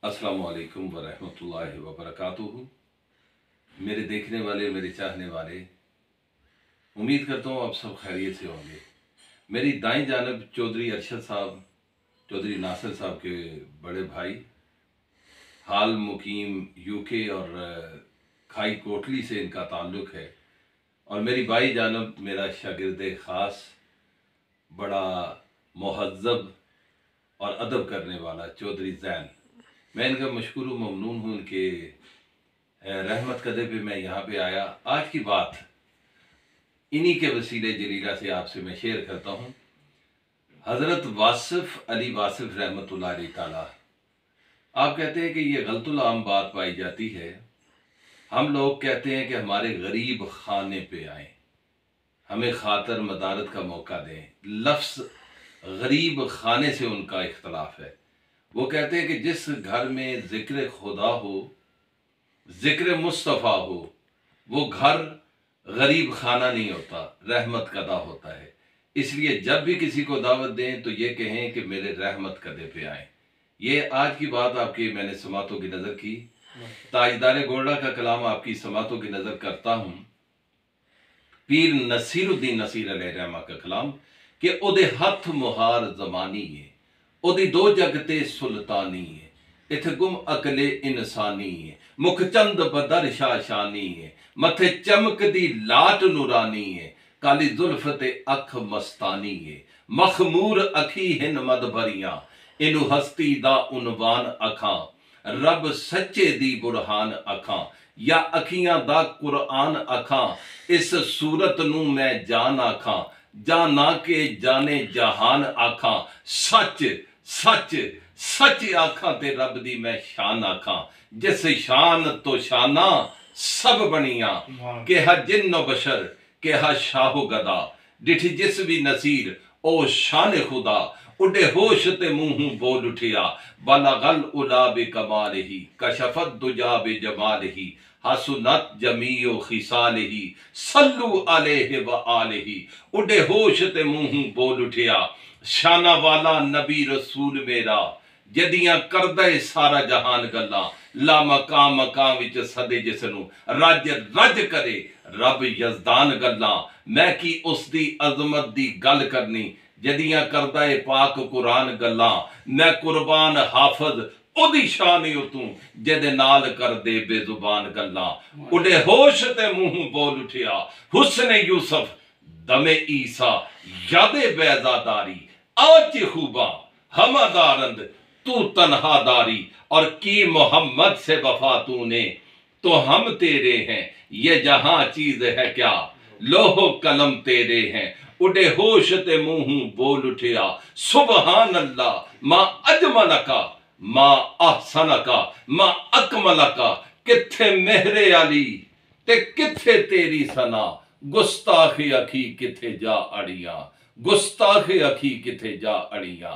अस्सलामु अलैकुम वरहमतुल्लाहि वबरकातुहू। मेरे देखने वाले, मेरे चाहने वाले, उम्मीद करता हूँ आप सब खैरियत से होंगे। मेरी दाईं जानब चौधरी अरशद साहब, चौधरी नासिर साहब के बड़े भाई, हाल मुकीम यूके और खाई कोटली से इनका ताल्लुक़ है। और मेरी बाई जानब मेरा शागिर्द ख़ास, बड़ा मुहज़्ज़ब और अदब करने वाला चौधरी ज़ैन। मैं इनका मशकूर व ममनून हूँ। इनके रहमत कदे पे मैं यहाँ पे आया। आज की बात इन्हीं के वसीले जलीला से आपसे मैं शेयर करता हूँ। हज़रत वासिफ़ अली वासिफ़ रहमतुल्लाह अलैह ताला, आप कहते हैं कि ये गलतुल आम बात पाई जाती है। हम लोग कहते हैं कि हमारे गरीब खाने पे आए, हमें खातर मदारत का मौका दें। लफ्ज़ गरीब खाने से उनका इख्तलाफ है। वो कहते हैं कि जिस घर में ज़िक्र खुदा हो, ज़िक्र मुस्तफ़ा हो, वो घर गरीब खाना नहीं होता, रहमत कदा होता है। इसलिए जब भी किसी को दावत दें तो ये कहें कि मेरे रहमत कदे पे आए। ये आज की बात आपकी मैंने समातों की नज़र की। ताजदार गोल्डा का कलाम आपकी समातों की नज़र करता हूँ। पीर नसीरुद्दीन नसीर अलैहि रहमा का कलाम कि ओदे हथ मुहार जमानी है, ओदी दो जगते सुल्तानी है, इथ गुम अकले इंसानी है, मुख चंद बदर शाशानी है, मथे चमक दी लाट नूरानी है, काली जुल्फ ते अख मस्तानी है, मखमूर अखी हिन मद भरियां, इनु हस्ती दा उनवान अखां, रब सच्चे दी बुरहान अखां, या अखियां दा कुरआन अखां, इस सूरत नू मैं जान आखां, जाना के जाने जहान आखां, सच सच सच आखां ते रब दी मैं शान आखां, जिस शान तो शाना सब बनिया, के हा जिन्नो बशर के हा शाहो गदा, डिठी जिस भी नसीर ओ शान खुदा, उडे होश ते मुंह बोल उठिया, बलगल उला बे कमाल ही, कशफत दुजा बे जमाल ही, हसुनत जमीओ खिसाल ही, सल्लु अलैहि व आलिही, उडे होश ते मुंह बोल उठिया, शाना वाला नबी रसूल मेरा, जदियां करदा है सारा जहान गल्ला, ला मकाम मकाम विच सदे जिसनू, रज रज करे रब यजदान गल्ला, मैं की उसदी अजमत दी गल करनी, जदियां करदा है पाक कुरान गल्ला, मैं कुर्बान हाफज ओदी शान ही तू, जेदे नाल कर दे बेजुबान गल्ला, उडे होश ते मुंह बोल उठिया, हुस्न यूसुफ दमे ईसा, यादे बैजादारी, आज खूबा हमादारंद तू तन्हादारी, और की मोहम्मद से वफा तूने तो हम तेरे हैं, ये जहां चीज है क्या लोहो कलम तेरे हैं, उडे होश ते मुंह बोल उठिया, सुबहान अल्लाह मां अजमल का मां अहसन का मां अकमल का, किथे मेहरे अली ते किथे तेरी सना, गुस्ताखी अखी किथे जा अड़िया, गुस्ताखी अखी किथे जा अड़िया,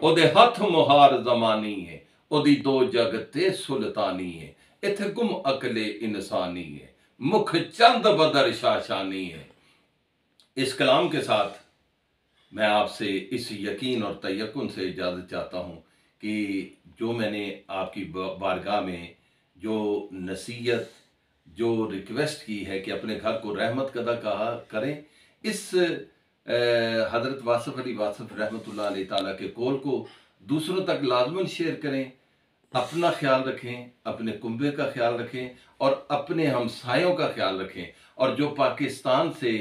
ओदे हथ मुहार जमानी है, ओदी दो जगते सुल्तानी है, इथे गुम अकले इंसानी है, मुख चंद बदर शाशानी है। इस कलाम के साथ मैं आपसे इस यकीन और तयक्कुन से इजाज़त चाहता हूँ कि जो मैंने आपकी बारगाह में जो नसीहत, जो रिक्वेस्ट की है कि अपने घर को रहमत कदा कहा करें, इस हज़रत वासिफ़ अली वासिफ़ रहमतुल्लाह अलैह ताला के कौल को दूसरों तक लाज़मन शेयर करें। अपना ख्याल रखें, अपने कुंबे का ख्याल रखें और अपने हमसायों का ख्याल रखें। और जो पाकिस्तान से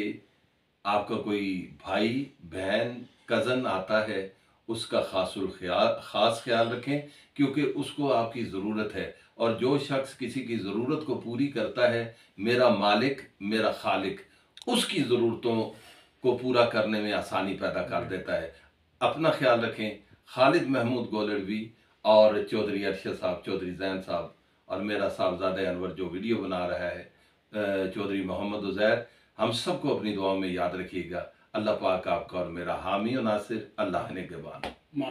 आपका कोई भाई बहन कज़न आता है, उसका ख़ास ख्याल रखें, क्योंकि उसको आपकी ज़रूरत है। और जो शख्स किसी की ज़रूरत को पूरी करता है, मेरा मालिक मेरा खालिक उसकी ज़रूरतों को पूरा करने में आसानी पैदा कर देता है। अपना ख्याल रखें। खालिद महमूद गोलड़वी और चौधरी अरशद साहब, चौधरी ज़ैन साहब और मेरा साहबजादा अनवर जो वीडियो बना रहा है चौधरी मोहम्मद उज़ैर, हम सबको अपनी दुआओं में याद रखिएगा। अल्लाह पाक आपका और मेरा हामी और नासिर, अल्लाह ने के बान।